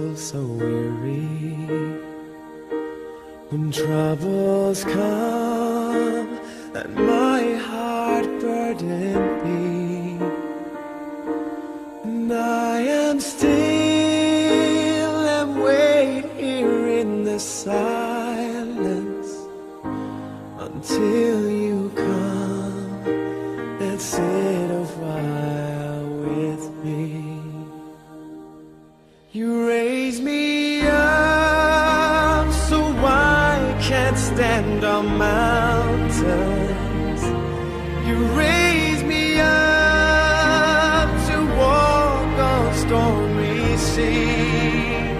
feel so weary, when troubles come and my heart burden be, and I am still and wait here in the silence until you come and sit a while with me. You raise me up so I can't stand on mountains. You raise me up to walk on stormy seas.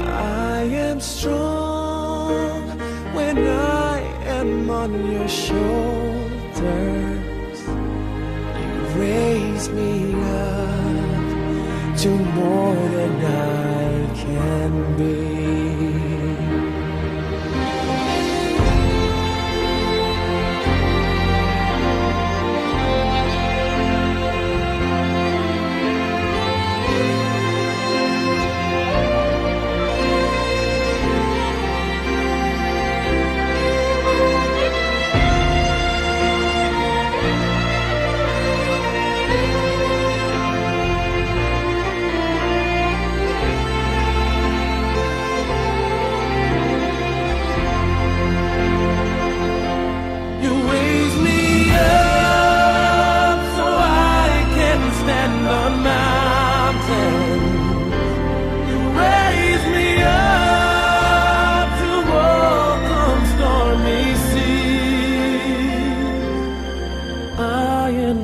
I am strong when I am on your shoulders. You raise me up to more than I can be.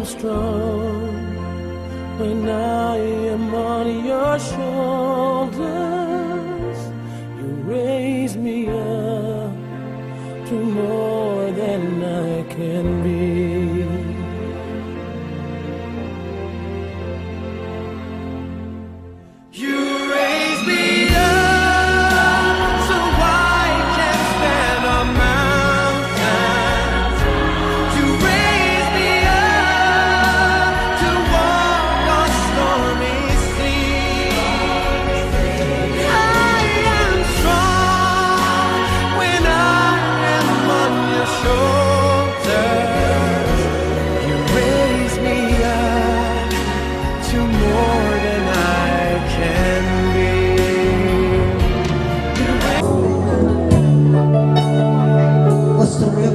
Strong when I am on your shoulders. You raise me up to more than I can be. You raise me up so I can stand on mountains. You raise me up to walk on stormy seas. I am strong when I am on your shoulders. You raise me up to more than I can be. What's the real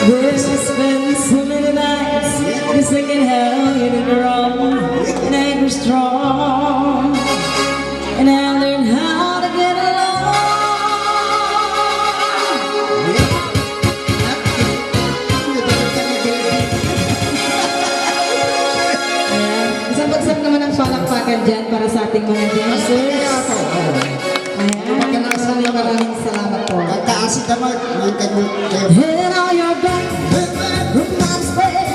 There's been so many nights been singing how you did wrong, and I grew strong, and I learned how to get along. Isang bagsak naman ang palakpakan dyan para sa ating mga dancers. Maraming salamat po. Nagkaasit naman. Head on your back, romance back,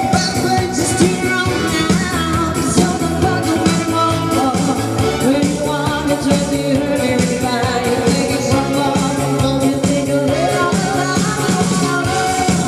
just keep on now. 'Cause you're the one who I want for. When you want me, just to hurt everybody. You think it's one more, you think a little love.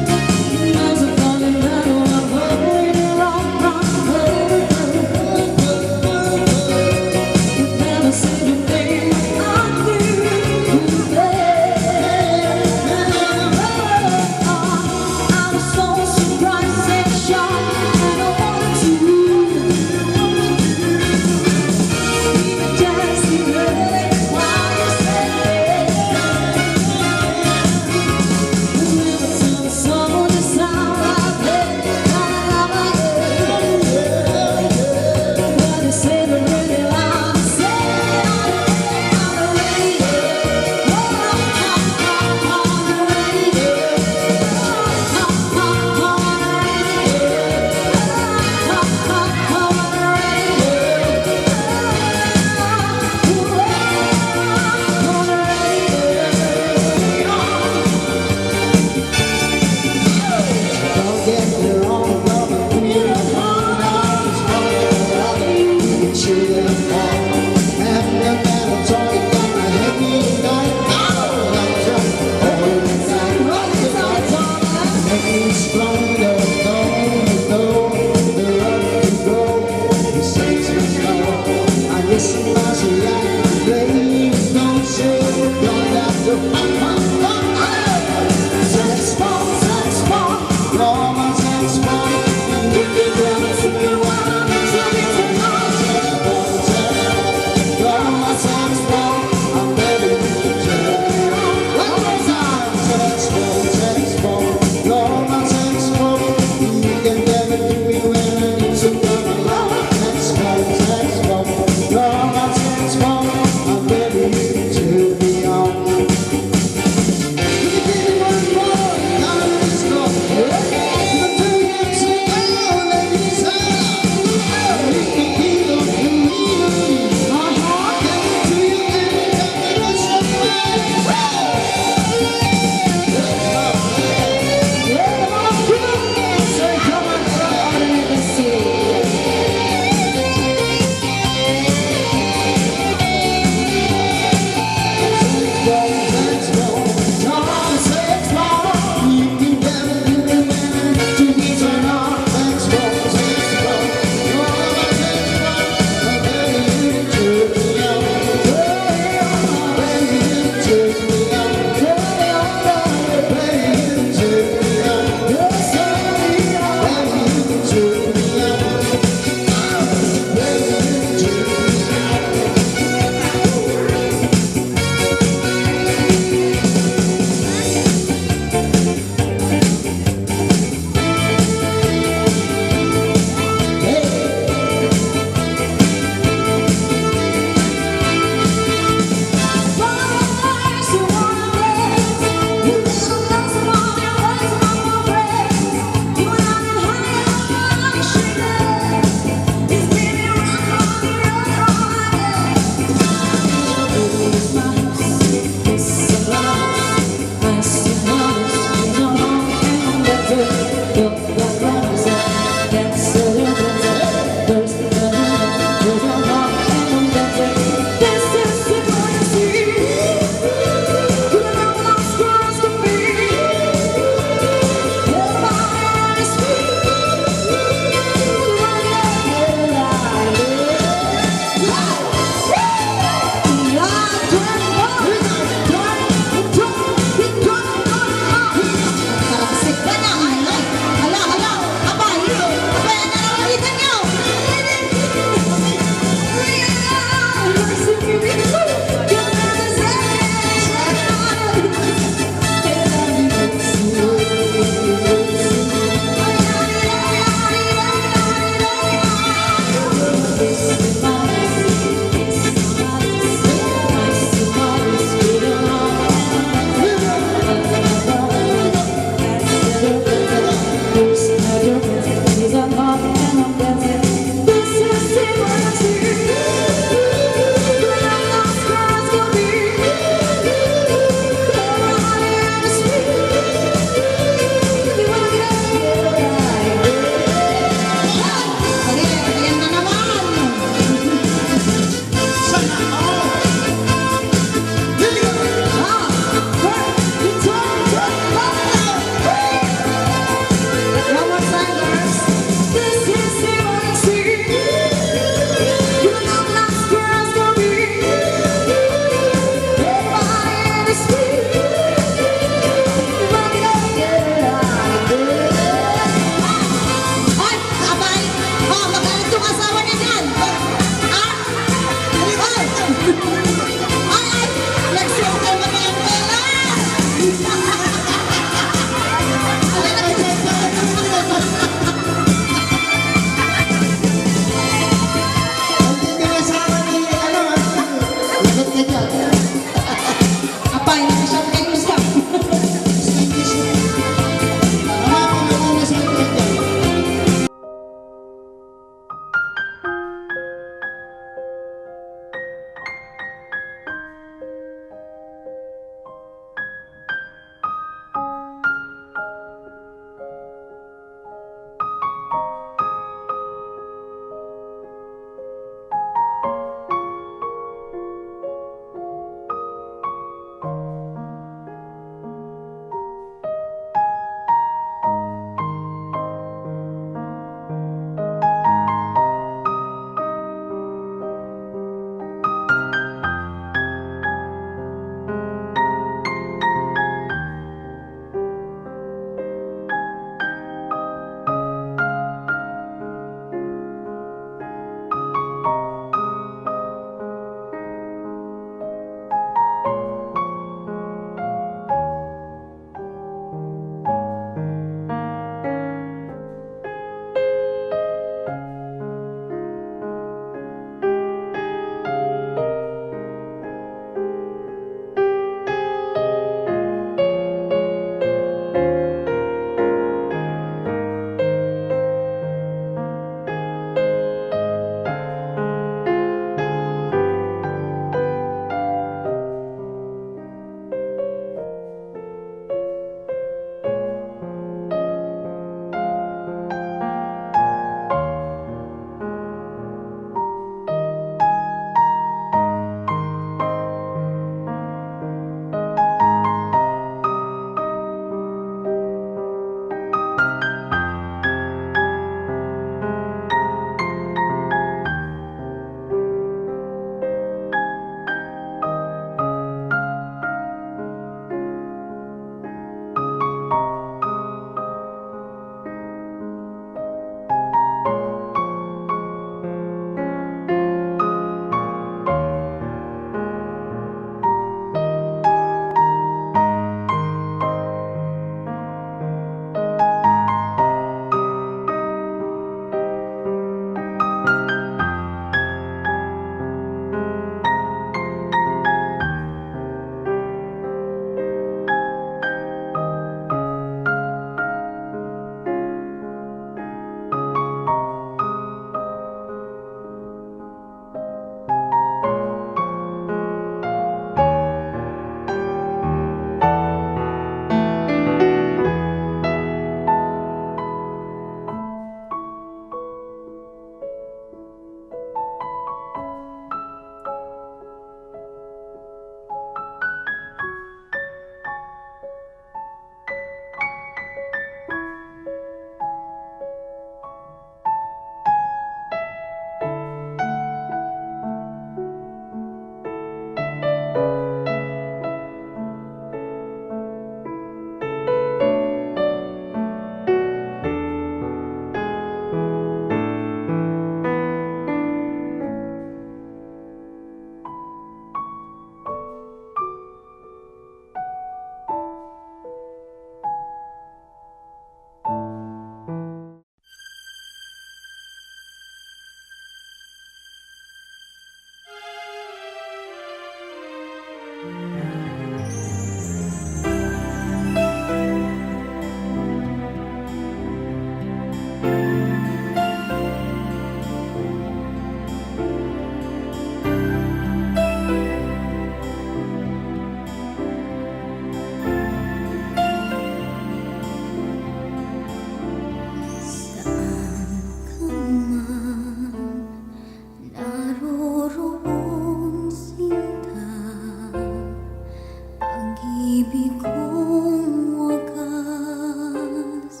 Ibig kong wakas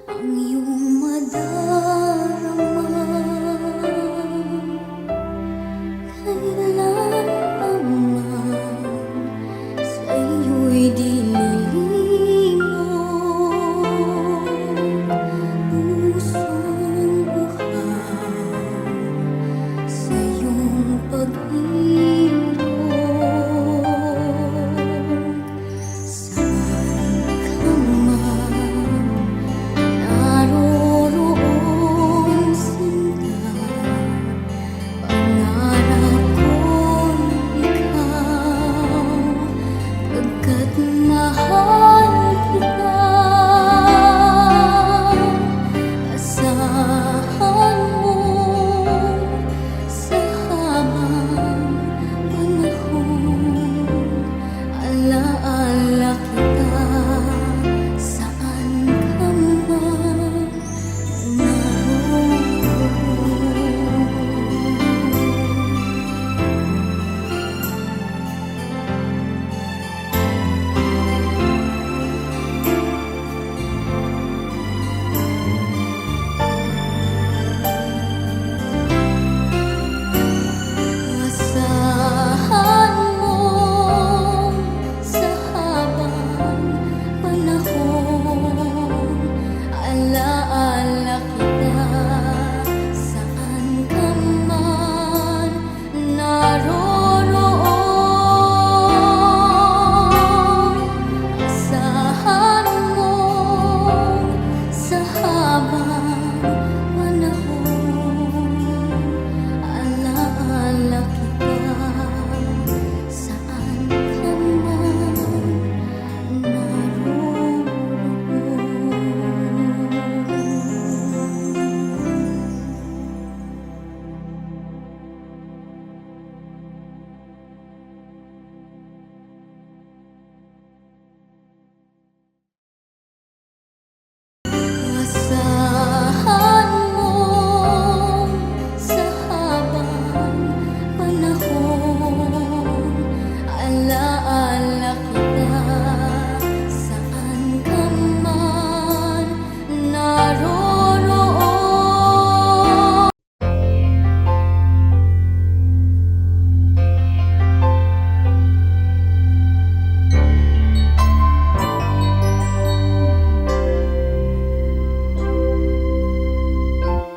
ang iyong madarama. Kailanman sa iyo'y dinilimot, pusong buhaw sa iyong pag-ibig.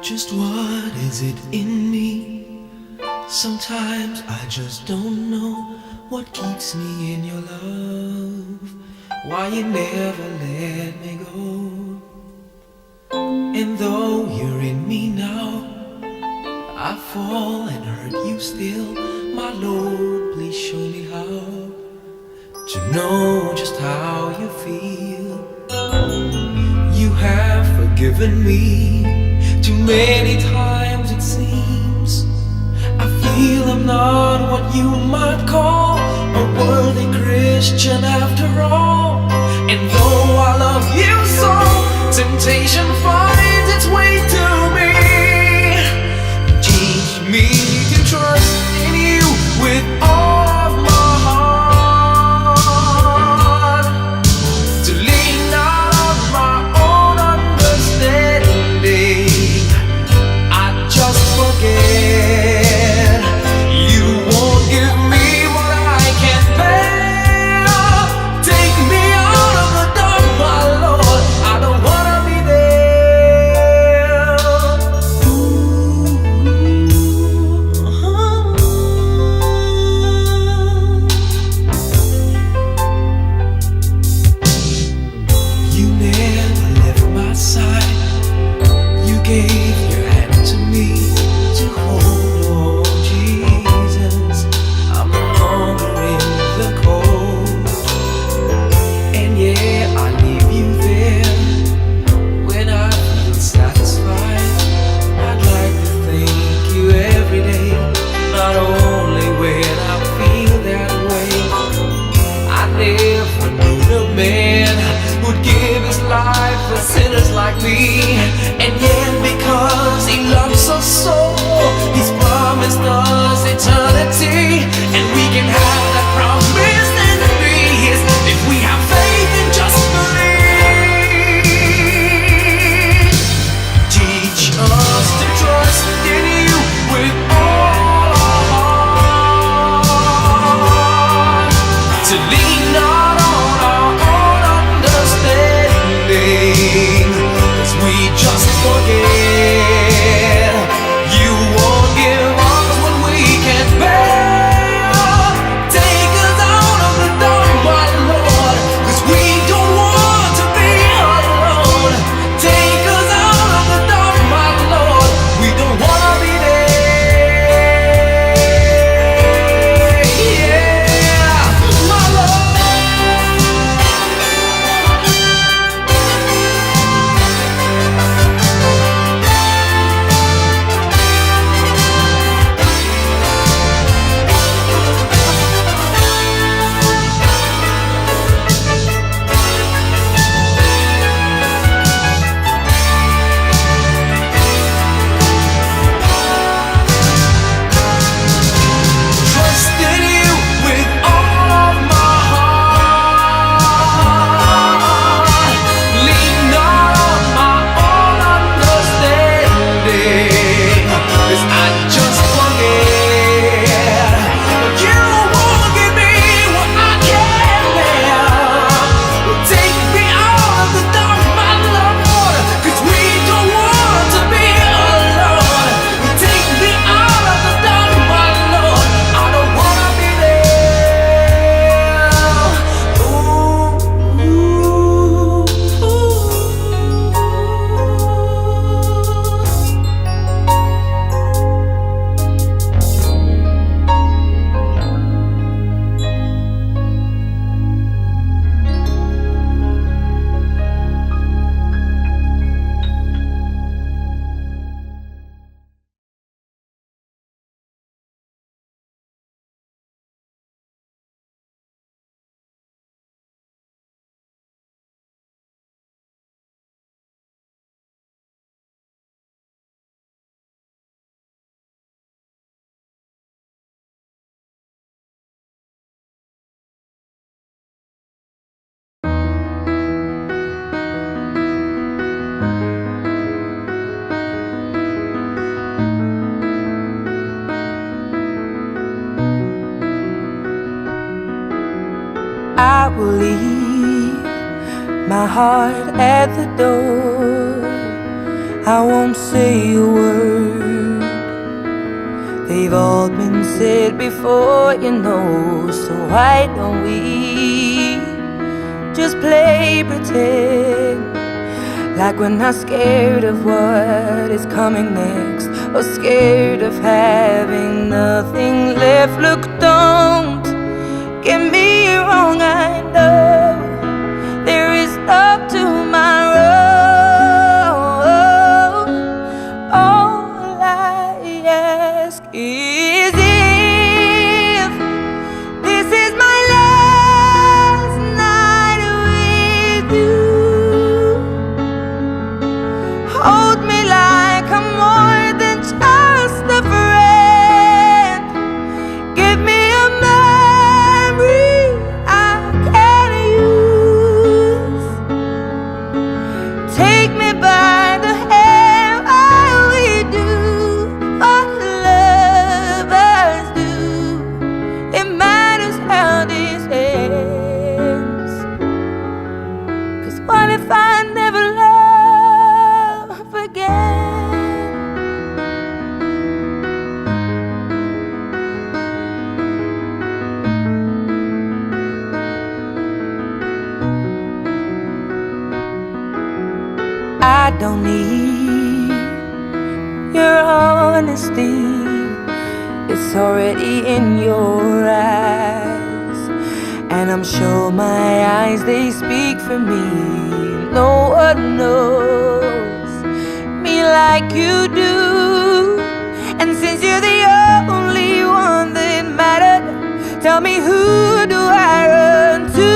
Just what is it in me? Sometimes I just don't know what keeps me in your love. Why you never let me go. And though you're in me now, I fall and hurt you still. My Lord, please show me how to know just how you feel. You have forgiven me too many times, it seems. I feel I'm not what you might call a worthy Christian after all. And though I love you so, temptation finds its way to me. Teach me to trust in you with all of my heart, to lean not on my own understanding. I just forget you won't give me what I can't bear. Take me out of the dark, my Lord, I don't wanna be there. You never left my side. You gave your hand to me to hold. Oh Jesus, I'm no longer in the cold. And yeah, I leave you there when I feel satisfied. I'd like to thank you every day, not only when I feel that way. I never knew the man who'd give his life for sinners like me. And yet because he loves us so, he's promised us eternity. And we can have that promise and be his if I will leave my heart at the door. I won't say a word. They've all been said before, you know. So why don't we just play pretend, like we're not scared of what is coming next, or scared of having nothing left. Look, don't get me wrong, I know there is no tomorrow. All I ask is if this is my last night with you, hold me like I'm more than just a friend. Give me a memory I can use. Take me by the hand while we do what lovers do. It matters how this ends. 'Cause what if I never love again? I don't need your honesty, it's already in your eyes. And I'm sure my eyes, they speak for me. No one knows me like you do. And since you're the only one that mattered, tell me, who do I run to?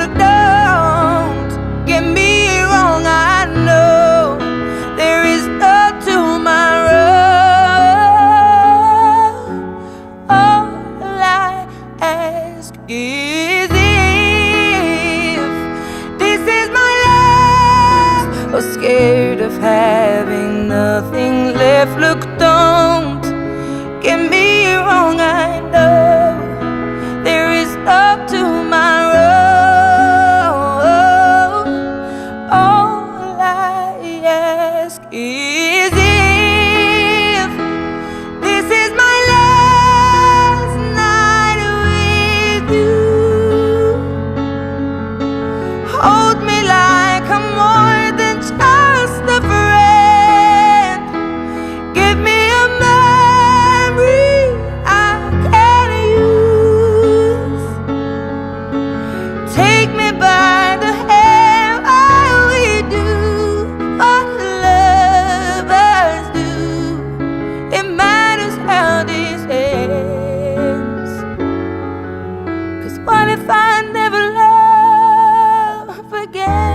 Look, don't get me wrong, I know there is no tomorrow. All I ask is if this is my last, or scared of having nothing left. Look, don't get me wrong, I know there is no tomorrow. All I ask is if this is my last night with you, hold me like I'm more than just a friend. Give me a memory I can use. Take me by the hand while we do what lovers do. It matters how this ends. 'Cause what if I never love again?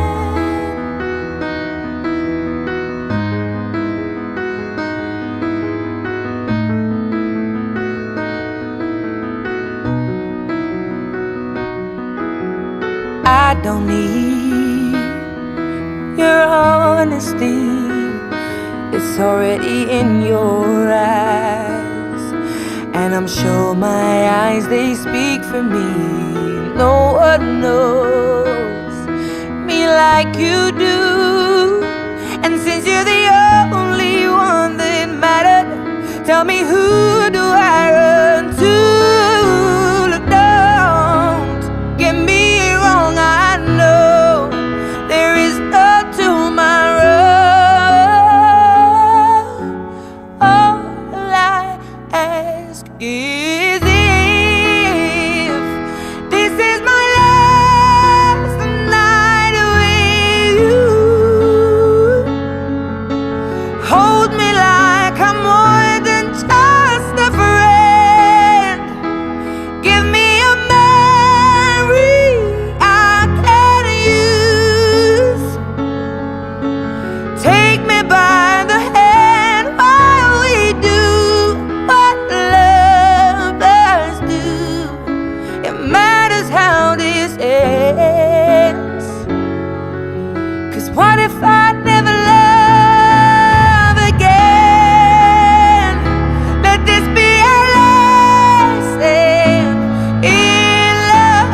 I don't need your honesty, it's already in your eyes. And I'm sure my eyes, they speak for me. No one knows me like you do. And since you're the only one that mattered, tell me, who do I run to? Look, don't get me wrong, I know there is no tomorrow. All I ask is if this is my last night with you, hold me like I'm more than just a friend. Give me a memory I can use. Take me by the hand while we do what lovers do. It matters how this ends. 'Cause what if I never love again? Let this be our last stand in love.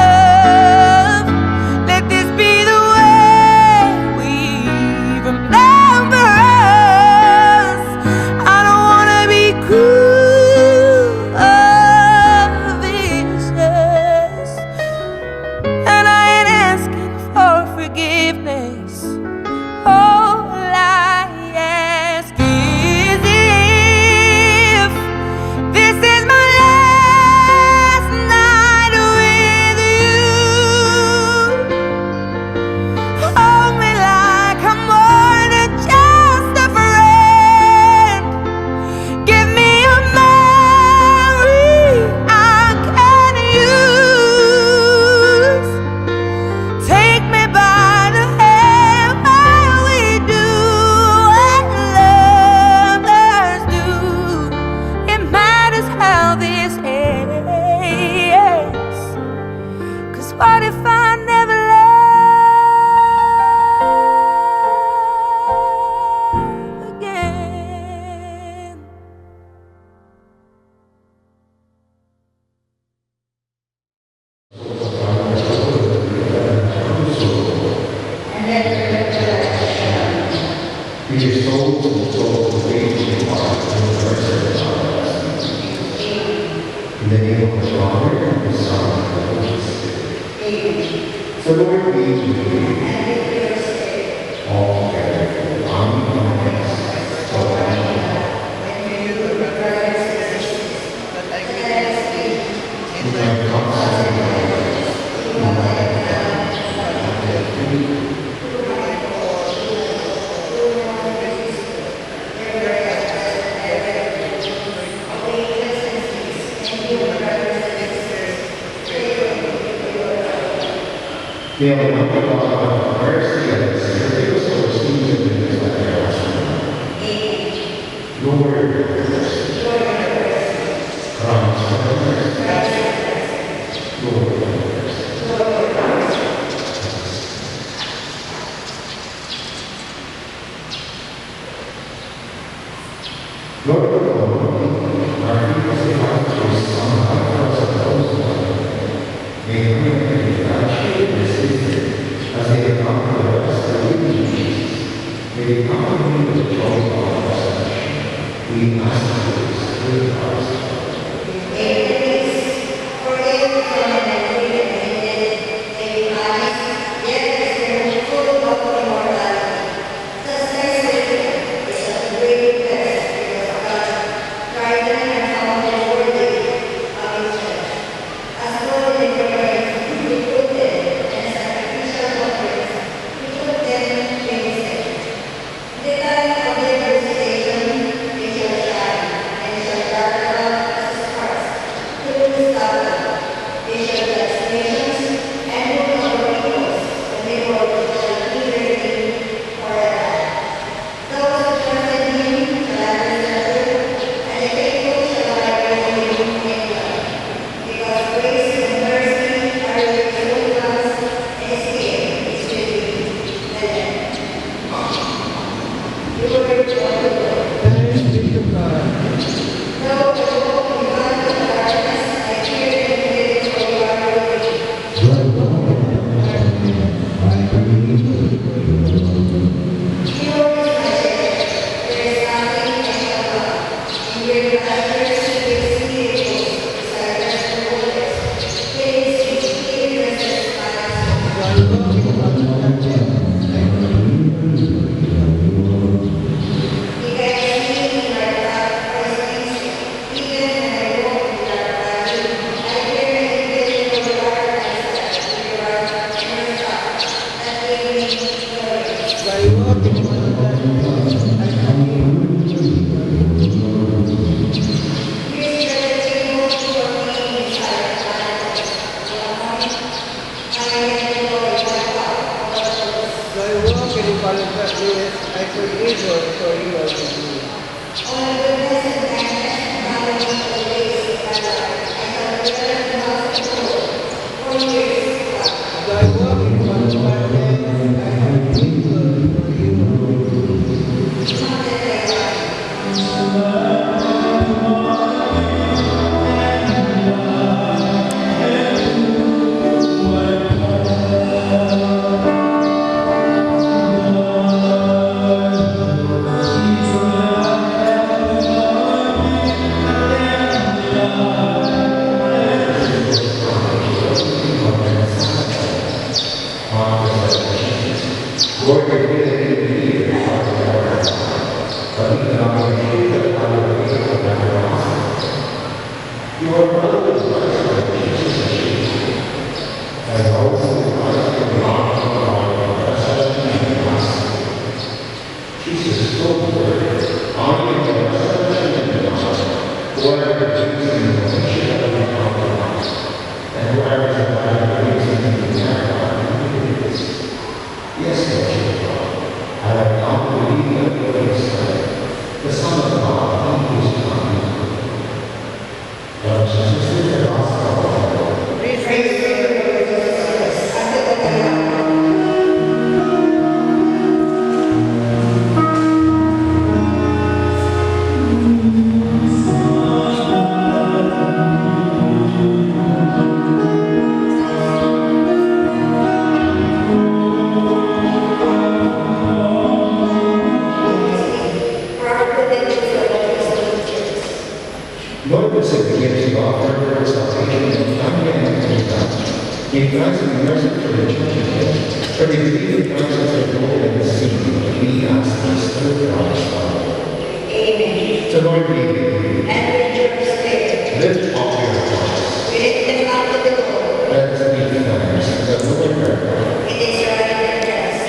For the redeeming presence of Lord and the sea, we ask this through Christ our Lord. Amen. So Lord, be with you. And with your spirit, Lift up your hearts. we lift them up to the Lord. Let us give thanks to the Lord our God. It is right and just.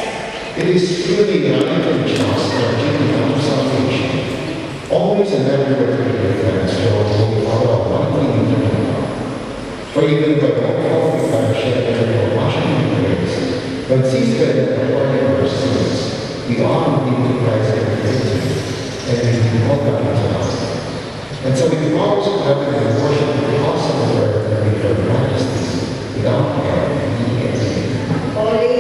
It is truly right and just, our duty and salvation, always and everywhere to give thanks to our Holy Father Almighty and God. For even though all the fellowship and the washing in grace, when ceased to the Lord of our sins, we often need to Christ and faith, and we all come to us. And so we can always heaven and worship the awesome Lord and before the majesty, without God and He is. Holy,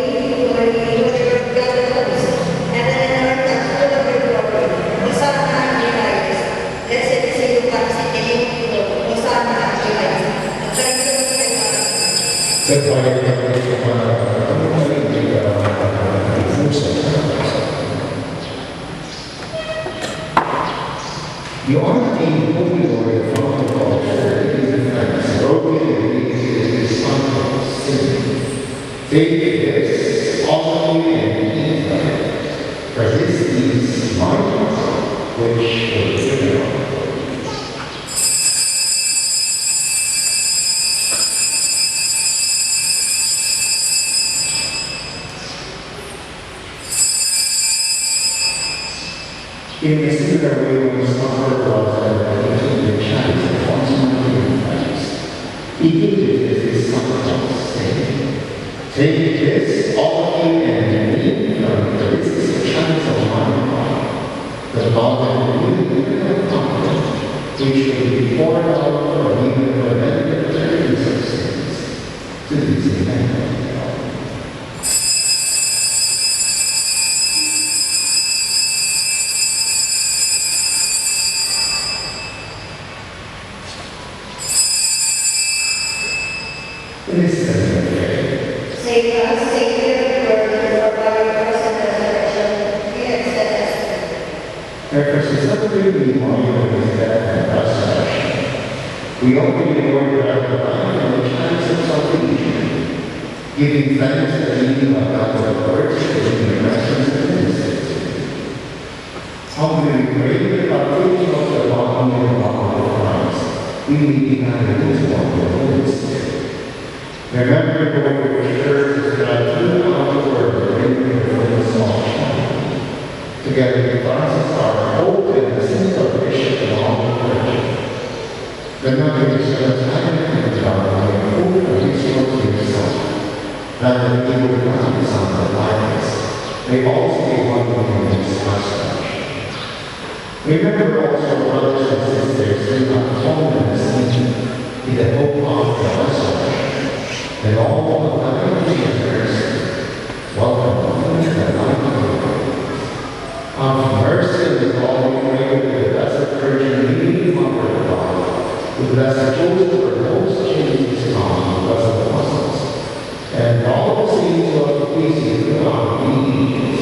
holy, Lord God of hosts, heaven and earth are full of your glory. Hosanna in the highest. Blessed is he who comes in the name of the Lord. Hosanna in the highest. The kingdom of heaven. You are the Holy Lord, Father of all, thanks, broken and his Son of sin. Take this, all of you, and eat of it, for this is my body, which will be given up. In the similar way, when the supper was the chalice of consummated Christ, he gave it as his sacrifice, saying, take this, all of you, and eat from it, for this is the chalice of my body, the blood of the new covenant, which will be poured out for you and for many the forgiveness of sins. To this end. Save us, Savior of the world, for by your cross and resurrection, we have set us free. Therefore, to celebrate the memorial of his death and resurrection, we open the Lord our God and the chance of salvation, giving thanks that we have got the words in the presence of ministers. Humbly we pray that by taking of the body and blood of Christ, we may be united into one the Holy Spirit. Remember, Lord, your church that throughout the world bring before the small child. Together with Francis, our hope and the sins of Bishop and all the clergy. Remember the servants and the God, and hope and restore to yourself, that the evil times on the lives may also be one in this resurrection. Remember also, brothers and sisters, who have fallen in sin, in the hope of the resurrection. And all the heavenly sinners, welcome to the light of the world. Have mercy with all we pray with the Blessed Virgin Mary, Mother of God, with Blessed Joseph, our most Jesus, God, blessed apostles, and all the saints who have pleased throughout the ages,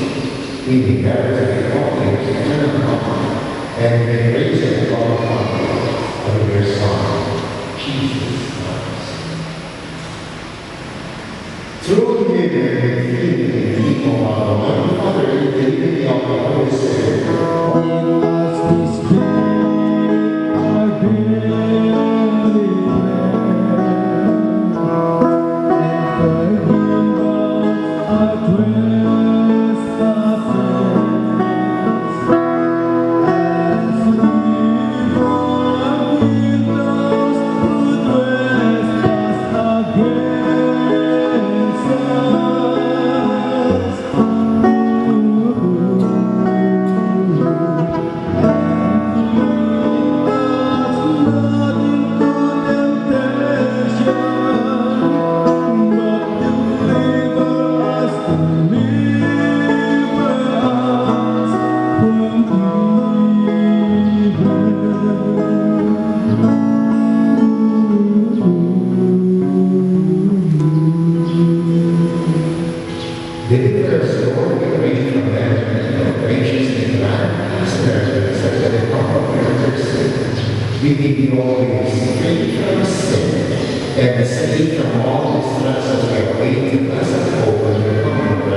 we may merit all things eternal God, and may praise and glorify of your Son, Jesus Christ. Through the living and people of the Holy Father, in the unity of the Holy Spirit, In us this day our daily bread, and forgive us our trespasses, as we forgive those who trespass against us. deliver us, Lord, we pray from them, gracious and glad, sinners, such that they come up with their sin. We give you always free from sin, and saved from all distress as we await the blessed hope of your coming.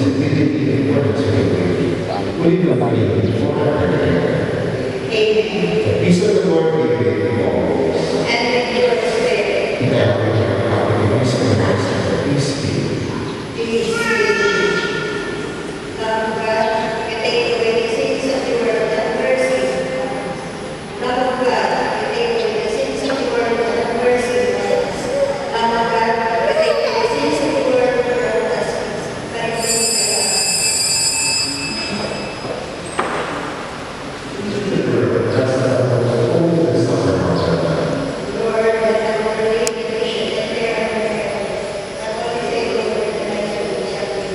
and unity in accordance with your will. Will you agree before our prayer? Amen. The peace of the Lord be with you always. And with your spirit. Now we can have the peace of Christ and the peace be with you. Peace be with you. Love of God, you take away the sins of the world and mercy upon us. Love of God, you take away the sins of the world and mercy upon us. Love of God, you take away the sins of the world and grant us peace. By the name of God. Lord, that our way be patient and bear our prayer. That all is able to recognize you shall be.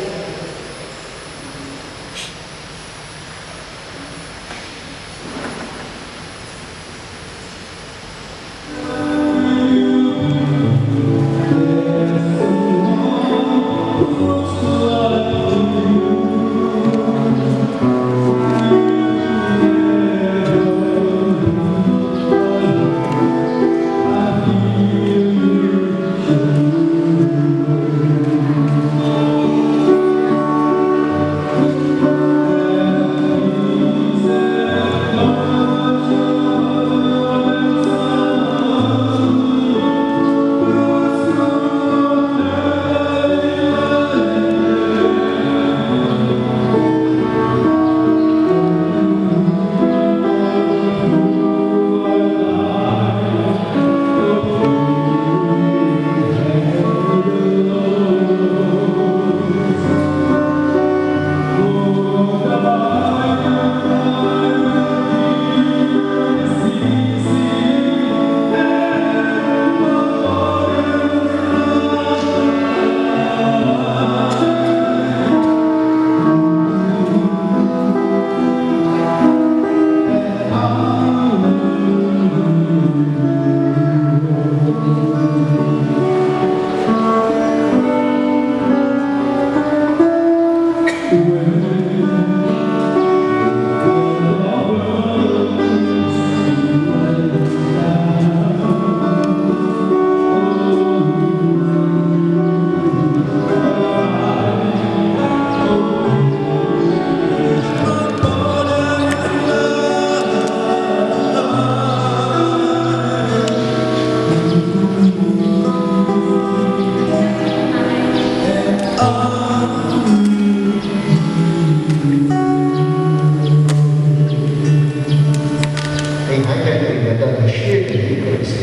May I have that we share the Eucharist.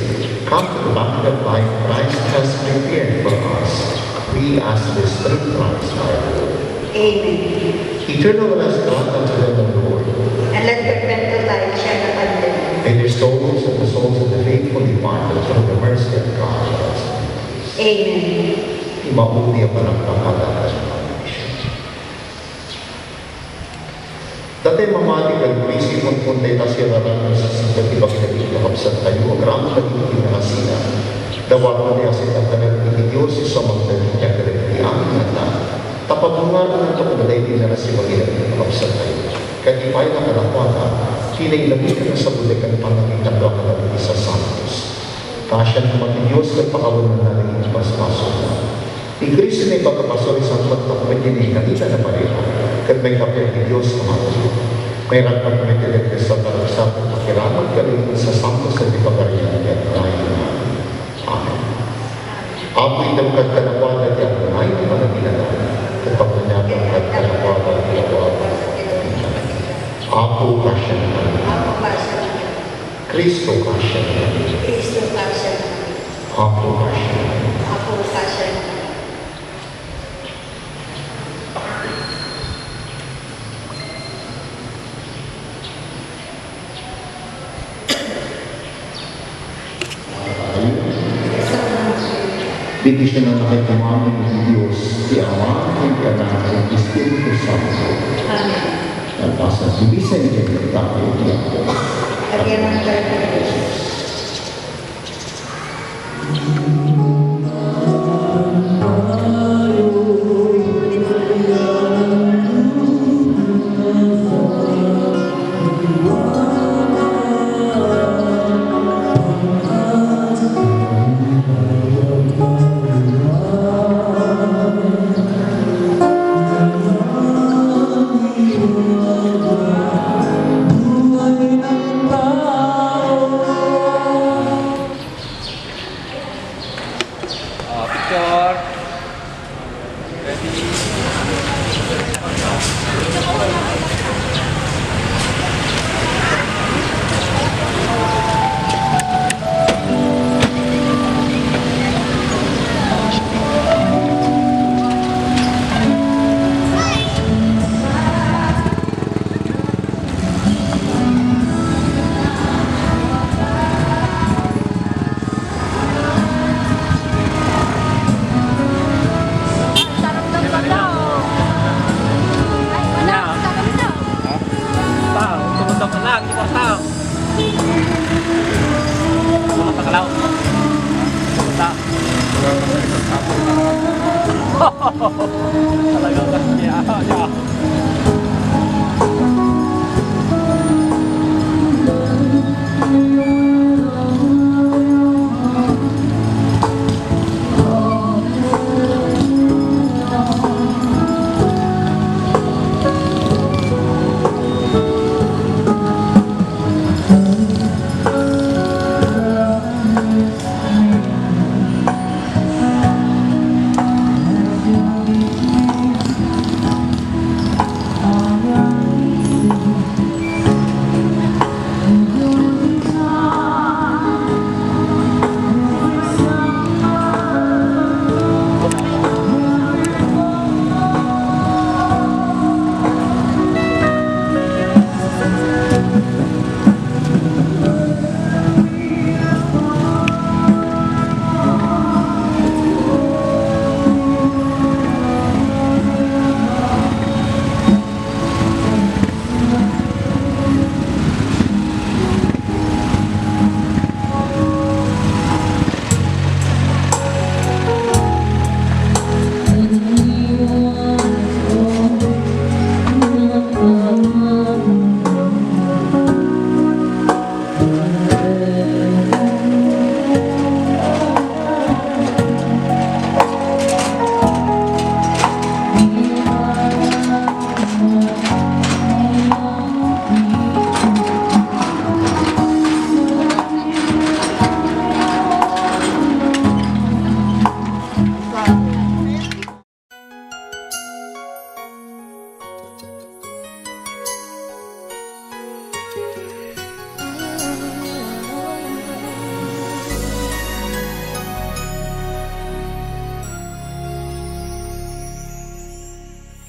Come to the banquet of life Christ has prepared for us. We ask this through Christ our Lord. Amen. Eternal has God unto them, O Lord. And let perpetual life shine upon them. May their souls and the souls of the faithful departed through the mercy of God. Amen. Imauli ang panagpapalakas. Dati mamati kag krisi kung puntay tasiraran sa sintagibag na ikalapsan tayo, ang ramo na ikinahasina. Dawaran niya sa katalag ni Diyos sa magdali niya karagriang nata. Tapatungan ang ito na dahil na si Magina ikalapsan tayo. Kagipay na kalapwata, kinailabikan na sa bulikan pangakitagaw na natin sa Santos. Kasya naman ni Diyos nagpakawalan na natin ang pasmasok na. Ni Kristo na ipagkapasori sa pagtakpan niya ni kanila na pareha, kat may kapya ni Diyos na mga may rapat may tilagdas sa parasap at pakiramag galing sa Santos sa ipagarihan niya at rahin na. Amen. Ako itangkat kanakwada niya at rahin na managinanan, at pagmanyabang at kanakwada at kinakwada. Ako kasya naman. Ako kasya naman. Kristo kasya naman. Kristo kasya naman. Ako kasya naman. Ako kasya naman. Bigyan na nakitumami ng Diyos, di Ama, di Anak, di Espiritu Santo. Amen. At asa bisa niya ng tayo niya. Lagyan ng Diyos. motor. Ready. Talagang kasiya niya.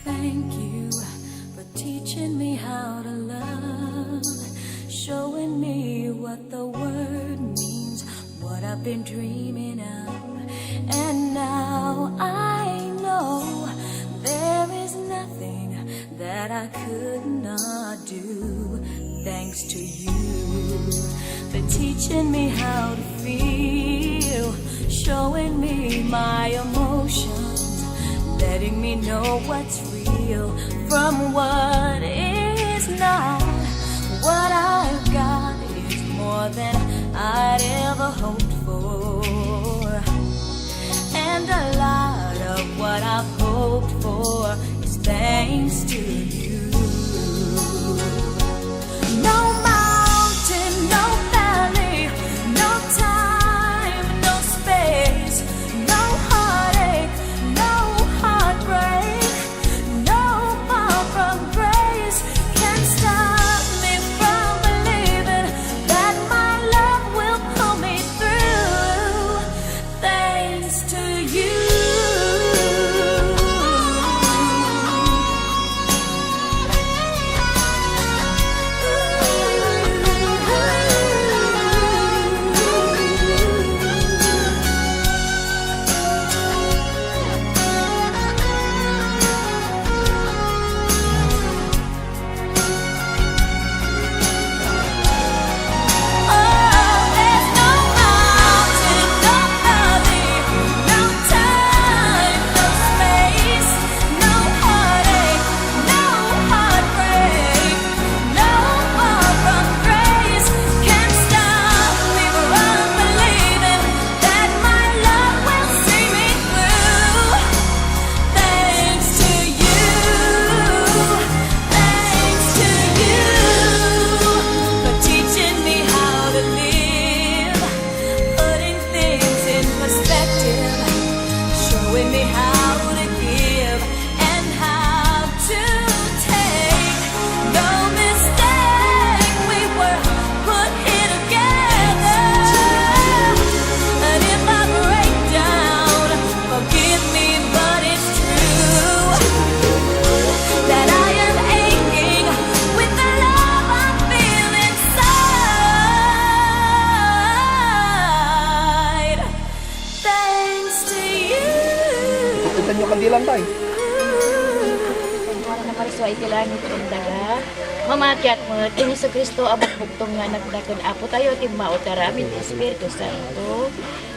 Thank you for teaching me how to love, showing me what the word means, what I've been dreaming of. And now I know there is nothing that I could not do. Thanks to you for teaching me how to feel, showing me my emotions, letting me know what's real from what is not. What I've got is more than I'd ever hoped for, and a lot of what I've hoped for is thanks to you. No mountain, no valley, no time, no space, no heartache, no heartbreak, no far from grace can stop me from believing that my love will pull me through. Thanks to you. showing me how to give and how to take. No mistake, we were put here together. And if I break down, forgive me, but it's true that I am aching with the love I feel inside. Thanks to you. Tututan yung kandilan tayo. Wala na pariswa iti langit kong daga. Mamatyat mo, kini sa Kristo abot bugtong nga nagdagan apo tayo ti mautaramin ti Espiritu Santo.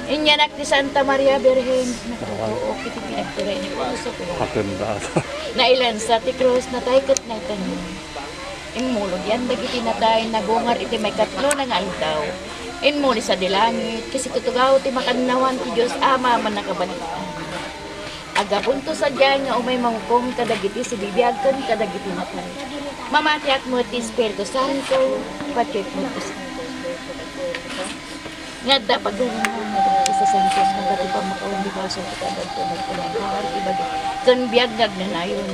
Inyanak ti Santa Maria Birhen, nakatuo kiti pinagtiray ni Puso ko. Maganda. Nailansa ti krus na tayo kat na itanong. Imulog yan, dagiti na tayo nagungar iti may katlo na nga aldaw. Inmuli sa dilangit, kasi tutugaw ti makanawan ti Diyos Ama man nakabalitan. Agapunto sa diyan nga umay mangkong kadagiti si bibiyag kan kadagiti natay. Mamatiak mo ti Espiritu Santo, patyek mo ti nga dapat ganun nga isa Santos nga dati pa makawang di baso kita dito nagpunang ibagi kan biyag nagnanayon.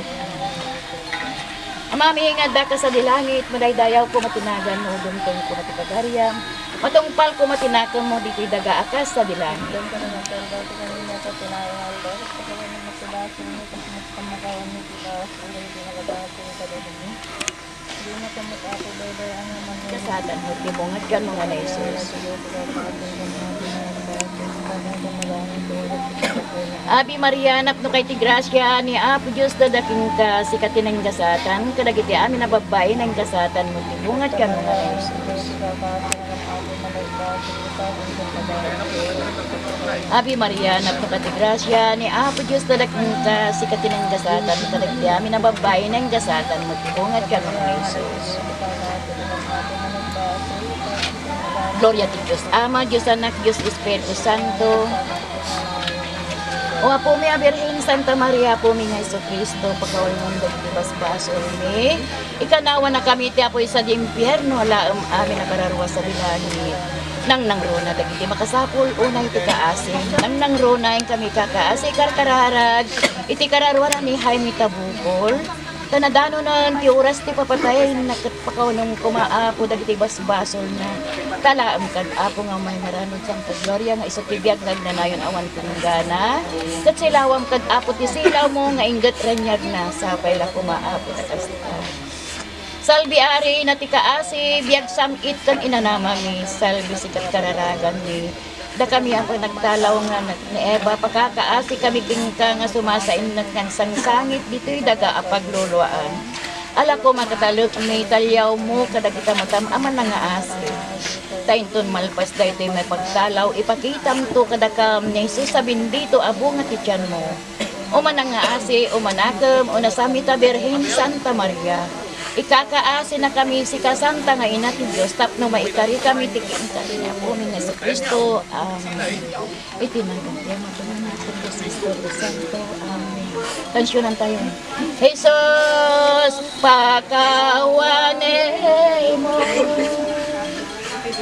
Amami nga da ka sa dilangit madaydayaw ko matinagan mo dumtong ko matipagaryam matungpal ko matinakan mo dito'y daga akas sa dilangit. Kasatan mo, tibungat ka mga na Jesus. Abi Maria, napno kay ti grasya ni Apo Diyos dadaking ka sikatin ng kasatan, kadagiti amin na babae ng kasatan mo, tibungat ka mga na Jesus. Abi Maria, napno kay ti grasya ni Apo Diyos dadaking ka sikatin ng kasatan, kadagiti amin na babae ng kasatan mo, tibungat ka mga na Jesus. Gloria ti Diyos Ama, Diyos Anak, Diyos Espiritu Santo. O po mi Birhen Santa Maria po mi nga Iso Cristo, pagkawal mundo di basbaso mi. Ikanawa na kami ti apoy sa impyerno, laam amin na kararwa sa bilangit. Nang rona dagiti makasapul unay ti kaasin. Nang rona yung kami kakaasi karkararag. Iti kararwara ni Jaime Tabukol. Tanadano na ti oras ti papatay nakatpakaw nung kumaapo dagiti basbasol na talaam kad apo nga may maranod Santa Gloria nga iso ti biag nagnanayon awan tinggana ket silawam kad apo ti silaw mo nga ingget ranyag na sapay la kumaapo takasta. Salbi ari na ti kaasi biag samit kan inanama mi salbi sikat kararagan ni da kami ang nagtalaw nga ni Eva pakakaasi kami gingka nga sumasain ng sangsangit dito'y daga apagluluan. Ala ko makatalok may talyaw mo kadagita matam aman na nga asi. Tainton malpas da ito'y may pagtalaw ipakitam to kadakam ni Jesus sabin dito abo nga tityan mo. Uman nga asi umanakam o nasamita Birhen Santa Maria. Ikakaasi na kami si kasanta nga ina ti Diyos tapno maikari kami tikin niya po ni Yesu Cristo. Itinagan niya matunan natin Diyos Espiritu Santo. Tansyonan tayo. Jesus, pakawanay mo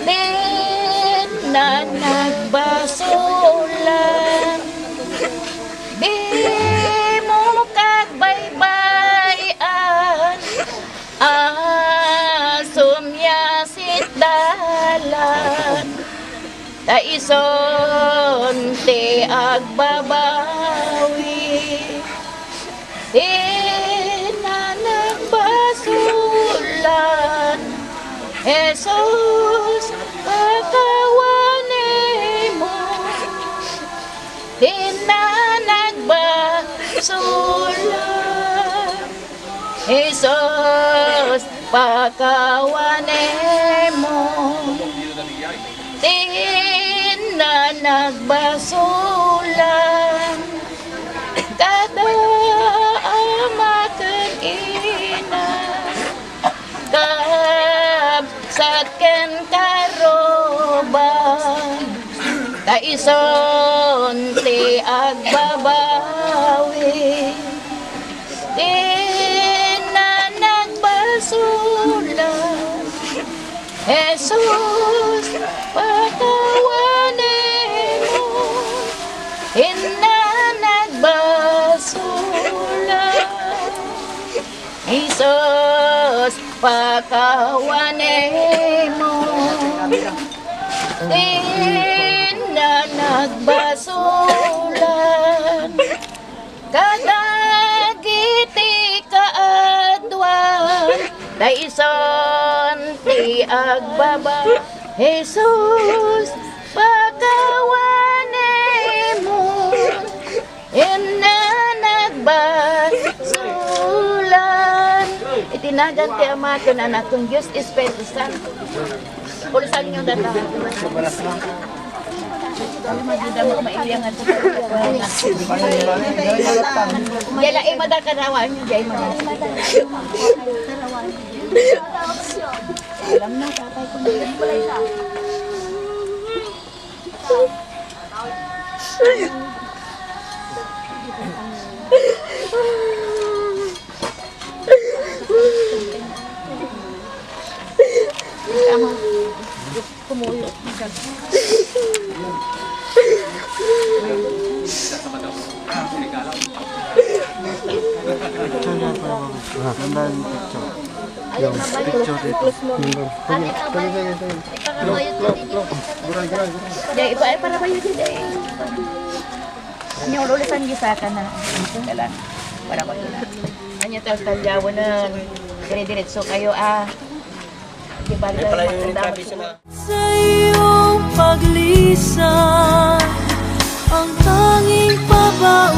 din na nagbasulan di mo kagbaybayan sumyasit dalan taison ti agbabawi di na nagbasulan Jesus pakawanay mo di na nagbasulan Jesus pakawanay mo di na nagbasulan kada amakan ina kabsatken karoban kaison ti agbabawi di na nagbasulan Jesus pakawanay mo ina Jesus, pakawane mo. Na nagbasulan, kadagiti kaadwan, daison ti agbaba. Jesus, pakawane mo. Na nagbasulan, itinagan ti Ama ken Anak ken Dios Espiritu Santo. Pulsan niyo data. Jala ay madal karawan niyo, jay madal. Alam na, tatay ko na yan. Ama, kumuyo. Ayaw na ba ito? Close mo. Jay, iba ay para ba yun din? Yung lulisan gisakan na. Kailan? Para ko yun. Anya talyawan na. Dire-diretso kayo Diba Sa iyong paglisan, ang tanging pababa